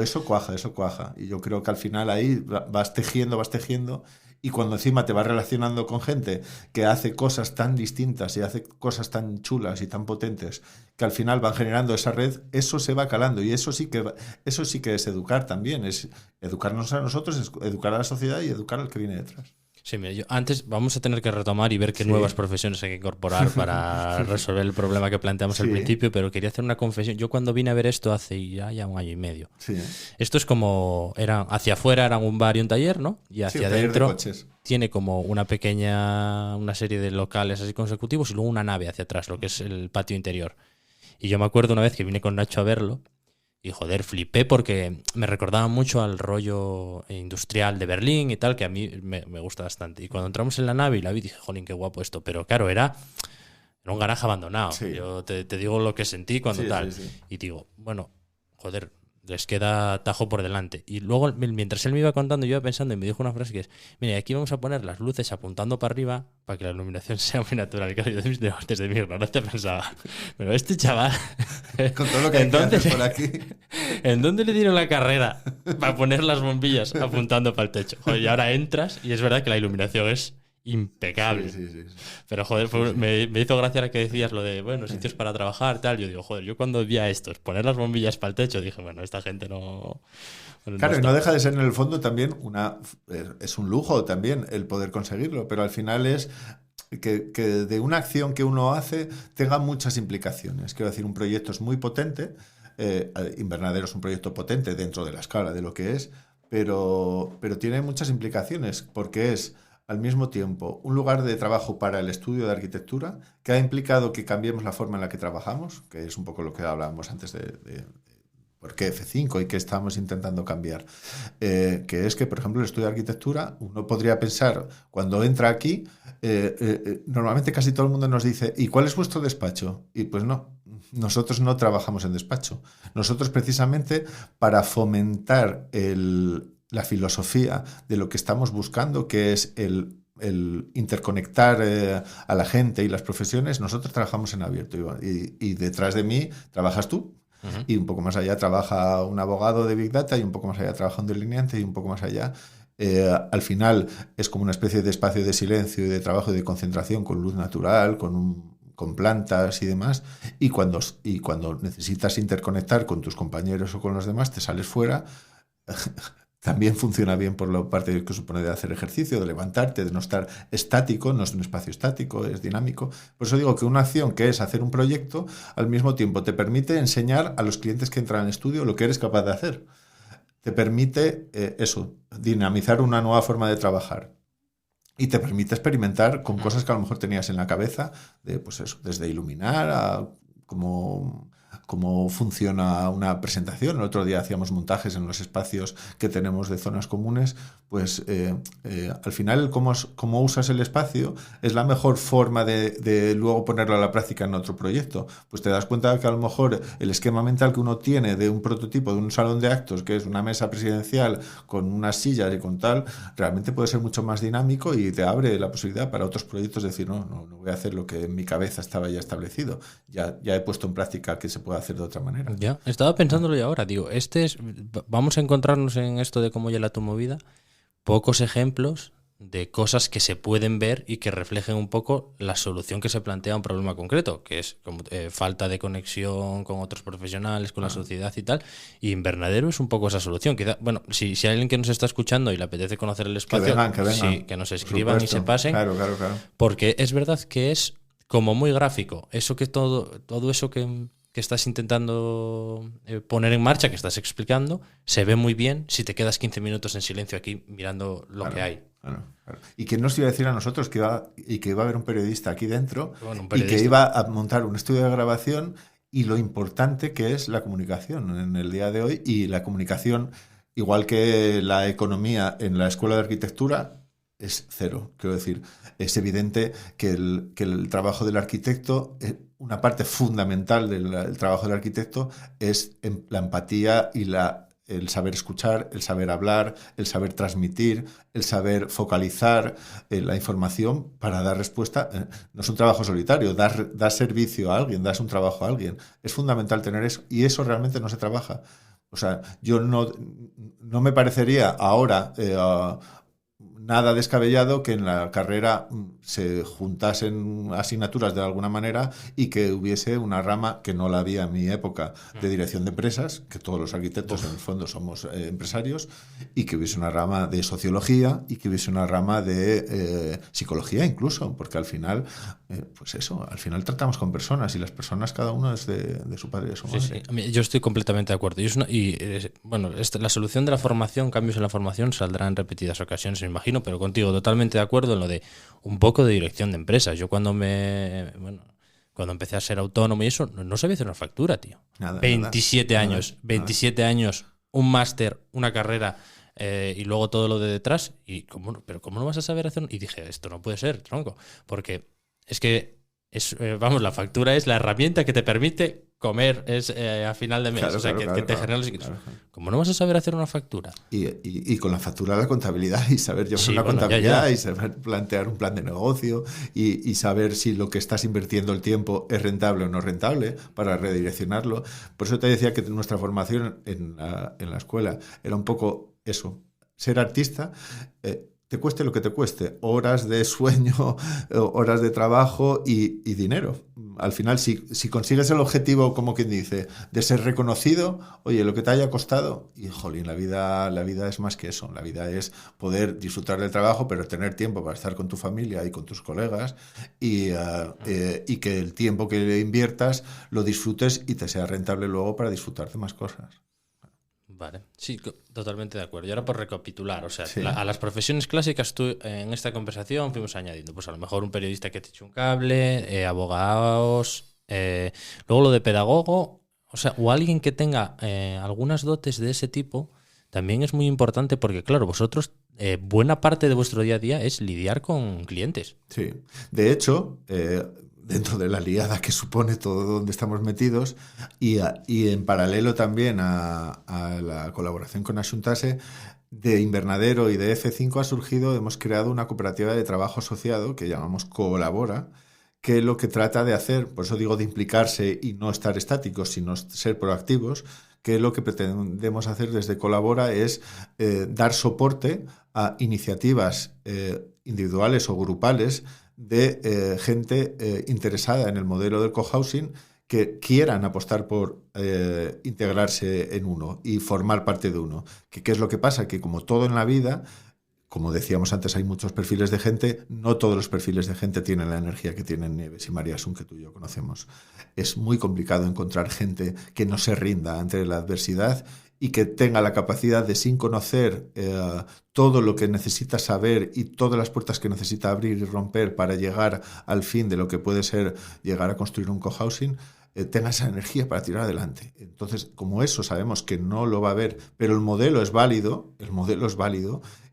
eso cuaja. Y yo creo que al final ahí vas tejiendo. Y cuando encima te vas relacionando con gente que hace cosas tan distintas y hace cosas tan chulas y tan potentes, que al final van generando esa red, eso se va calando. Y eso sí que es educar también. Es educarnos a nosotros, es educar a la sociedad y educar al que viene detrás.
Sí, mira, antes vamos a tener que retomar y ver qué nuevas profesiones hay que incorporar para resolver el problema que planteamos al principio, pero quería hacer una confesión. Yo cuando vine a ver esto hace ya 1 año y medio.
Sí.
Esto es como, hacia afuera eran un bar y un taller, ¿no? Y hacia adentro tiene como una serie de locales así consecutivos y luego una nave hacia atrás, lo que es el patio interior. Y yo me acuerdo una vez que vine con Nacho a verlo, y joder, flipé porque me recordaba mucho al rollo industrial de Berlín y tal, que a mí me gusta bastante. Y cuando entramos en la nave y la vi, dije, jolín, qué guapo esto. Pero claro, era un garaje abandonado. Sí. Yo te digo lo que sentí cuando tal. Sí. Y digo, bueno, joder, les queda tajo por delante. Y luego, mientras él me iba contando, yo iba pensando y me dijo una frase que es, mira, aquí vamos a poner las luces apuntando para arriba para que la iluminación sea muy natural. Y claro, yo desde mi ignorancia pensaba, pero este chaval...
Con todo lo que hay que hacer por aquí.
¿En dónde le dieron la carrera para poner las bombillas apuntando para el techo? Joder, y ahora entras y es verdad que la iluminación es impecable. Sí. Pero joder, me hizo gracia la que decías lo de, bueno, sitios para trabajar, tal. Yo digo, joder, yo cuando vi a estos poner las bombillas para el techo, dije, bueno, esta gente no... Bueno,
claro, y no deja de ser en el fondo también es un lujo también el poder conseguirlo, pero al final es que de una acción que uno hace tenga muchas implicaciones. Quiero decir, un proyecto es muy potente, Invernadero es un proyecto potente dentro de la escala de lo que es, pero tiene muchas implicaciones porque es al mismo tiempo un lugar de trabajo para el estudio de arquitectura que ha implicado que cambiemos la forma en la que trabajamos, que es un poco lo que hablábamos antes de por qué F5 y qué estamos intentando cambiar. Que es que, por ejemplo, el estudio de arquitectura, uno podría pensar, cuando entra aquí, normalmente casi todo el mundo nos dice, ¿y cuál es vuestro despacho? Y pues no, nosotros no trabajamos en despacho. Nosotros precisamente para fomentar la filosofía de lo que estamos buscando, que es el interconectar a la gente y las profesiones, nosotros trabajamos en abierto. Y detrás de mí trabajas tú. Y un poco más allá trabaja un abogado de Big Data y un poco más allá trabaja un delineante y un poco más allá Al final es como una especie de espacio de silencio y de trabajo y de concentración con luz natural, con plantas y demás, y cuando necesitas interconectar con tus compañeros o con los demás, te sales fuera. También funciona bien por la parte que supone de hacer ejercicio, de levantarte, de no estar estático, no es un espacio estático, es dinámico. Por eso digo que una acción que es hacer un proyecto, al mismo tiempo te permite enseñar a los clientes que entran al estudio lo que eres capaz de hacer. Te permite dinamizar una nueva forma de trabajar. Y te permite experimentar con cosas que a lo mejor tenías en la cabeza, pues eso, desde iluminar a cómo funciona una presentación. El otro día hacíamos montajes en los espacios que tenemos de zonas comunes, pues al final cómo usas el espacio es la mejor forma de luego ponerlo a la práctica en otro proyecto. Pues te das cuenta que a lo mejor el esquema mental que uno tiene de un prototipo, de un salón de actos, que es una mesa presidencial con unas sillas y con tal, realmente puede ser mucho más dinámico y te abre la posibilidad para otros proyectos de decir, no voy a hacer lo que en mi cabeza estaba ya establecido. Ya he puesto en práctica que se puede hacer de otra manera.
Ya, estaba pensándolo yo ahora, digo, vamos a encontrarnos en esto de cómo llega tu movida, pocos ejemplos de cosas que se pueden ver y que reflejen un poco la solución que se plantea a un problema concreto, que es como, falta de conexión con otros profesionales, con la sociedad y tal, y Invernadero es un poco esa solución. Quizá, bueno, si hay alguien que nos está escuchando y le apetece conocer el espacio,
que vengan.
Sí, que nos escriban y se pasen,
claro.
porque es verdad que es como muy gráfico, eso que todo eso que estás intentando poner en marcha, que estás explicando, se ve muy bien si te quedas 15 minutos en silencio aquí mirando lo que hay.
Claro. Y que nos iba a decir a nosotros que iba a haber un periodista aquí dentro,
Bueno,
y que iba a montar un estudio de grabación, y lo importante que es la comunicación en el día de hoy, y la comunicación, igual que la economía en la escuela de arquitectura, es cero. Quiero decir, es evidente que el trabajo del arquitecto, una parte fundamental del trabajo del arquitecto es la empatía y el saber escuchar, el saber hablar, el saber transmitir, el saber focalizar la información para dar respuesta. No es un trabajo solitario, das servicio a alguien, das un trabajo a alguien. Es fundamental tener eso, y eso realmente no se trabaja. O sea, yo no me parecería ahora nada descabellado que en la carrera se juntasen asignaturas de alguna manera y que hubiese una rama, que no la había en mi época, de dirección de empresas, que todos los arquitectos en el fondo somos empresarios, y que hubiese una rama de sociología y que hubiese una rama de psicología incluso, porque al final, al final tratamos con personas, y las personas cada uno es de su padre y de su madre.
Sí. Yo estoy completamente de acuerdo. La solución de la formación, cambios en la formación, saldrá en repetidas ocasiones, me imagino, pero contigo totalmente de acuerdo en lo de un poco de dirección de empresas. Yo cuando empecé a ser autónomo y eso, no sabía hacer una factura, tío. 27 años, 27 años, un máster, una carrera, y luego todo lo de detrás. ¿Cómo no vas a saber hacer? Y dije, esto no puede ser, tronco, porque es que la factura es la herramienta que te permite comer a final de mes. Que te genera los ingresos. ¿Cómo no vas a saber hacer una factura?
Y con la factura la contabilidad, y saber llevar una contabilidad, y saber plantear un plan de negocio, y saber si lo que estás invirtiendo el tiempo es rentable o no rentable, para redireccionarlo. Por eso te decía que nuestra formación en la escuela era un poco eso, ser artista, te cueste lo que te cueste, horas de sueño, horas de trabajo y dinero. Al final, si consigues el objetivo, como quien dice, de ser reconocido, oye, lo que te haya costado, y jolín, la vida es más que eso. La vida es poder disfrutar del trabajo, pero tener tiempo para estar con tu familia y con tus colegas, y que el tiempo que le inviertas lo disfrutes y te sea rentable luego para disfrutar de más cosas.
Vale, sí, totalmente de acuerdo. Y ahora por recapitular, a las profesiones clásicas tú en esta conversación fuimos añadiendo, pues a lo mejor un periodista que te eche un cable, abogados, luego lo de pedagogo, o alguien que tenga algunas dotes de ese tipo, también es muy importante, porque claro, vosotros, buena parte de vuestro día a día es lidiar con clientes.
Sí, de hecho, dentro de la liada que supone todo donde estamos metidos, y en paralelo también a la colaboración con Axuntase, de Invernadero y de F5 hemos creado una cooperativa de trabajo asociado que llamamos Colabora, que lo que trata de hacer, por eso digo de implicarse y no estar estáticos, sino ser proactivos, que lo que pretendemos hacer desde Colabora es dar soporte a iniciativas individuales o grupales de gente interesada en el modelo del cohousing, que quieran apostar por integrarse en uno y formar parte de uno. ¿Qué es lo que pasa? Que como todo en la vida, como decíamos antes, hay muchos perfiles de gente, no todos los perfiles de gente tienen la energía que tienen Nieves y María Asun, que tú y yo conocemos. Es muy complicado encontrar gente que no se rinda ante la adversidad y que tenga la capacidad de, sin conocer todo lo que necesita saber y todas las puertas que necesita abrir y romper para llegar al fin de lo que puede ser llegar a construir un cohousing, tenga esa energía para tirar adelante. Entonces, como eso sabemos que no lo va a haber, pero el modelo es válido,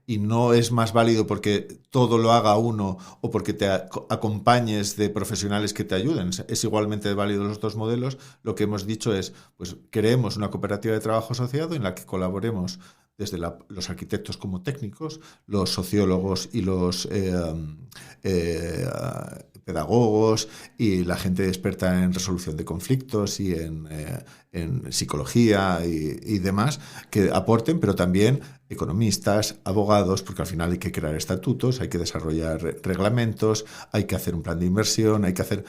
y no es más válido porque todo lo haga uno o porque te acompañes de profesionales que te ayuden. Es igualmente válido los dos modelos. Lo que hemos dicho es, pues creemos una cooperativa de trabajo asociado en la que colaboremos desde los arquitectos como técnicos, los sociólogos y los pedagogos y la gente experta en resolución de conflictos y en psicología y demás, que aporten, pero también economistas, abogados, porque al final hay que crear estatutos, hay que desarrollar reglamentos, hay que hacer un plan de inversión, hay que hacer...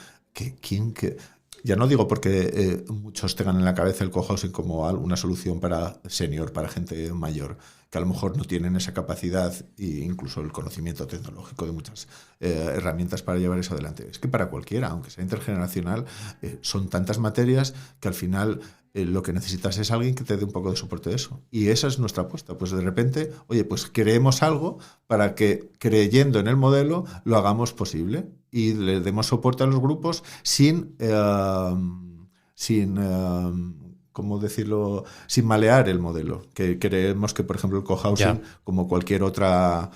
Ya no digo porque muchos tengan en la cabeza el cohousing como una solución para senior, para gente mayor, que a lo mejor no tienen esa capacidad e incluso el conocimiento tecnológico de muchas herramientas para llevar eso adelante. Es que para cualquiera, aunque sea intergeneracional, son tantas materias que al final lo que necesitas es alguien que te dé un poco de soporte de eso. Y esa es nuestra apuesta. Pues de repente, oye, pues creemos algo para que, creyendo en el modelo, lo hagamos posible y le demos soporte a los grupos sin ¿cómo decirlo? Sin malear el modelo. Que creemos que, por ejemplo, el cohousing, como cualquier otra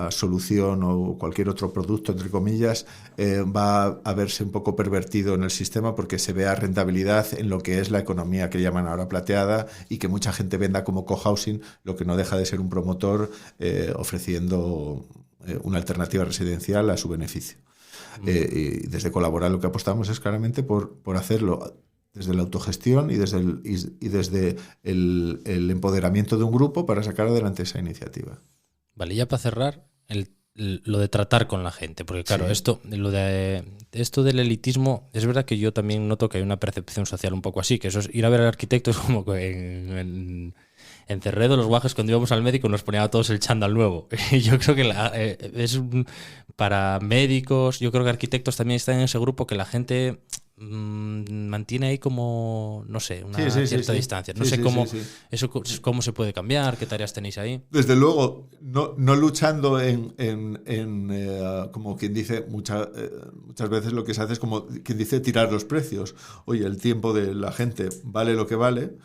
solución o cualquier otro producto, entre comillas, va a verse un poco pervertido en el sistema porque se vea rentabilidad en lo que es la economía que llaman ahora plateada y que mucha gente venda como cohousing, lo que no deja de ser un promotor ofreciendo una alternativa residencial a su beneficio. Y desde Colabora lo que apostamos es claramente por hacerlo desde la autogestión y desde el empoderamiento de un grupo para sacar adelante esa iniciativa.
Vale, ya para cerrar, lo de tratar con la gente, porque claro,
Sí.
esto del elitismo, es verdad que yo también noto que hay una percepción social un poco así, que eso es ir a ver al arquitecto, es como que en Cerredo, los guajes, cuando íbamos al médico nos ponía a todos el chándal nuevo. Y yo creo que para médicos, yo creo que arquitectos también están en ese grupo que la gente mantiene ahí como, no sé, una cierta distancia. No sé cómo eso cómo se puede cambiar, qué tareas tenéis ahí.
Desde luego, no luchando como quien dice, muchas veces lo que se hace es como quien dice tirar los precios. Oye, el tiempo de la gente vale lo que vale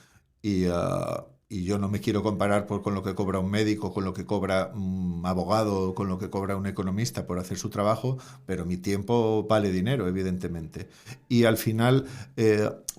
y yo no me quiero comparar con lo que cobra un médico, con lo que cobra un abogado, con lo que cobra un economista por hacer su trabajo, pero mi tiempo vale dinero, evidentemente. Y al final,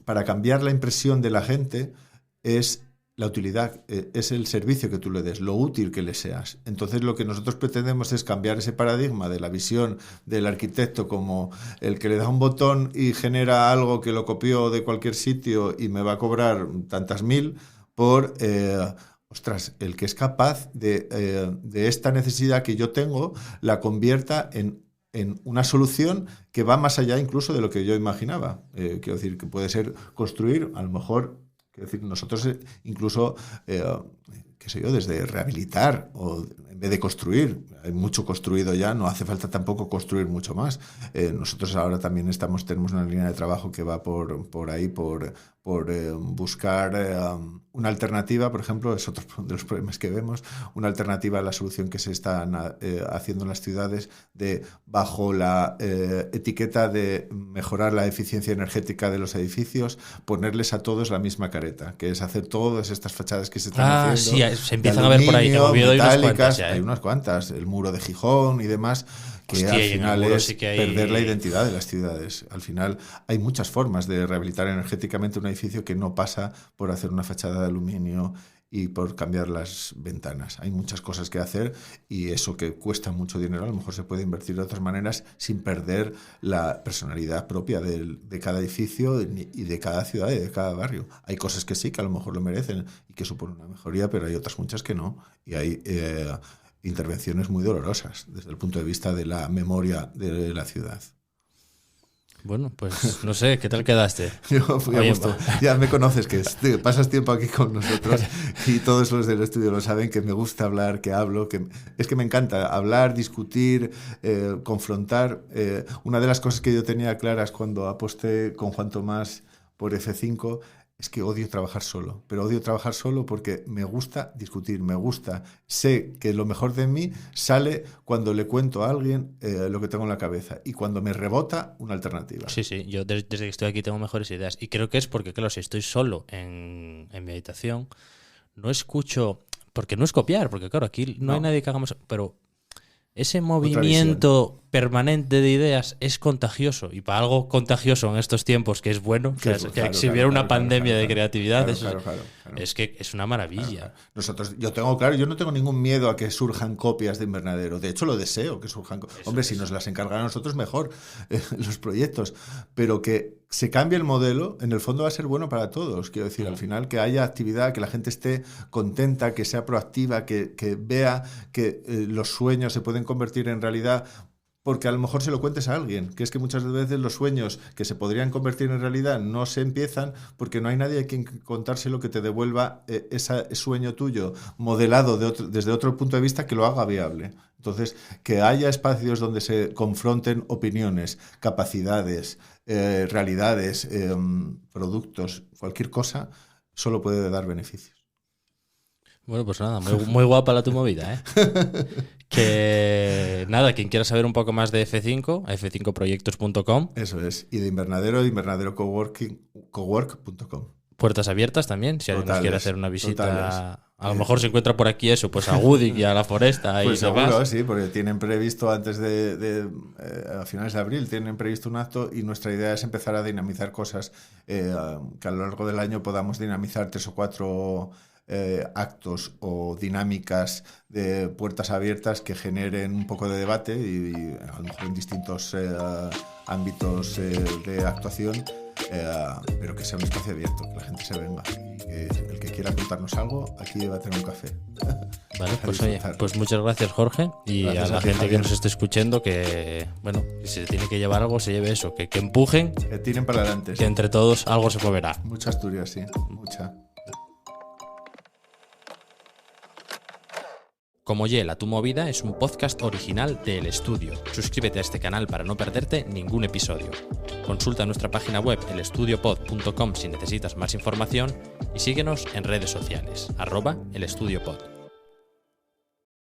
para cambiar la impresión de la gente, es la utilidad, es el servicio que tú le des, lo útil que le seas. Entonces, lo que nosotros pretendemos es cambiar ese paradigma de la visión del arquitecto como el que le da un botón y genera algo que lo copió de cualquier sitio y me va a cobrar tantas mil, por, el que es capaz de esta necesidad que yo tengo, la convierta en una solución que va más allá incluso de lo que yo imaginaba. Quiero decir, que puede ser construir, a lo mejor, quiero decir, nosotros incluso, qué sé yo, desde rehabilitar o en vez de construir, hay mucho construido ya, no hace falta tampoco construir mucho más. Nosotros ahora también tenemos una línea de trabajo que va por ahí, por buscar una alternativa, por ejemplo, es otro de los problemas que vemos, una alternativa a la solución que se están haciendo en las ciudades de bajo la etiqueta de mejorar la eficiencia energética de los edificios, ponerles a todos la misma careta, que es hacer todas estas fachadas que se están haciendo.
Sí, se empiezan a ver por ahí,
Hay unas cuantas, el muro de Gijón y demás, que al final es perder la identidad de las ciudades. Al final hay muchas formas de rehabilitar energéticamente un edificio que no pasa por hacer una fachada de aluminio y por cambiar las ventanas. Hay muchas cosas que hacer y eso que cuesta mucho dinero a lo mejor se puede invertir de otras maneras sin perder la personalidad propia de cada edificio y de cada ciudad y de cada barrio. Hay cosas que sí, que a lo mejor lo merecen y que suponen una mejoría, pero hay otras muchas que no. Y hay intervenciones muy dolorosas desde el punto de vista de la memoria de la ciudad.
Bueno, pues no sé, ¿qué tal quedaste?
Yo fui a gusto. Ya me conoces, que pasas tiempo aquí con nosotros y todos los del estudio lo saben, que me gusta hablar, que hablo, es que me encanta hablar, discutir, confrontar. Una de las cosas que yo tenía claras cuando aposté con Juan Tomás por F5 es que odio trabajar solo, pero odio trabajar solo porque me gusta discutir, sé que lo mejor de mí sale cuando le cuento a alguien lo que tengo en la cabeza y cuando me rebota una alternativa.
Sí, yo desde que estoy aquí tengo mejores ideas y creo que es porque, claro, si estoy solo en mi habitación, no escucho, porque no es copiar, porque claro, aquí no hay nadie que hagamos, pero ese movimiento permanente de ideas es contagioso y para algo contagioso en estos tiempos que es bueno, que si hubiera una pandemia de creatividad, es que es una maravilla.
Nosotros, yo no tengo ningún miedo a que surjan copias de Invernadero, de hecho lo deseo que surjan hombre, si nos las encargan a nosotros mejor los proyectos, pero que se cambie el modelo, en el fondo va a ser bueno para todos, quiero decir, al final que haya actividad, que la gente esté contenta, que sea proactiva, que vea que los sueños se pueden convertir en realidad. Porque a lo mejor se lo cuentes a alguien, que es que muchas veces los sueños que se podrían convertir en realidad no se empiezan porque no hay nadie a quien contárselo que te devuelva ese sueño tuyo modelado desde otro punto de vista que lo haga viable. Entonces, que haya espacios donde se confronten opiniones, capacidades, realidades, productos, cualquier cosa, solo puede dar beneficios.
Bueno, pues nada, muy guapa la tu movida, ¿eh? Que nada, quien quiera saber un poco más de F5, f5proyectos.com.
Eso es, y de Invernadero, invernaderocowork.com.
Puertas abiertas también, si alguien nos quiere hacer una visita. A lo mejor se encuentra por aquí eso, pues a Gudic y a la Foresta.
Pues seguro, sí, porque tienen previsto antes a finales de abril, tienen previsto un acto y nuestra idea es empezar a dinamizar cosas, que a lo largo del año podamos dinamizar 3 o 4 actos o dinámicas de puertas abiertas que generen un poco de debate y a lo mejor en distintos ámbitos de actuación, pero que sea un espacio abierto, que la gente se venga y que el que quiera contarnos algo aquí va a tener un café.
Vale, pues oye, pues muchas gracias, Jorge, y gracias a la gente que nos esté escuchando, que bueno, si se tiene que llevar algo, se lleve eso, que empujen,
que tiren para adelante,
que entre todos algo se moverá.
Mucha Asturias, sí, mucha.
Como Yela, tu movida es un podcast original de El Estudio. Suscríbete a este canal para no perderte ningún episodio. Consulta nuestra página web elestudiopod.com si necesitas más información y síguenos en redes sociales, @elestudiopod.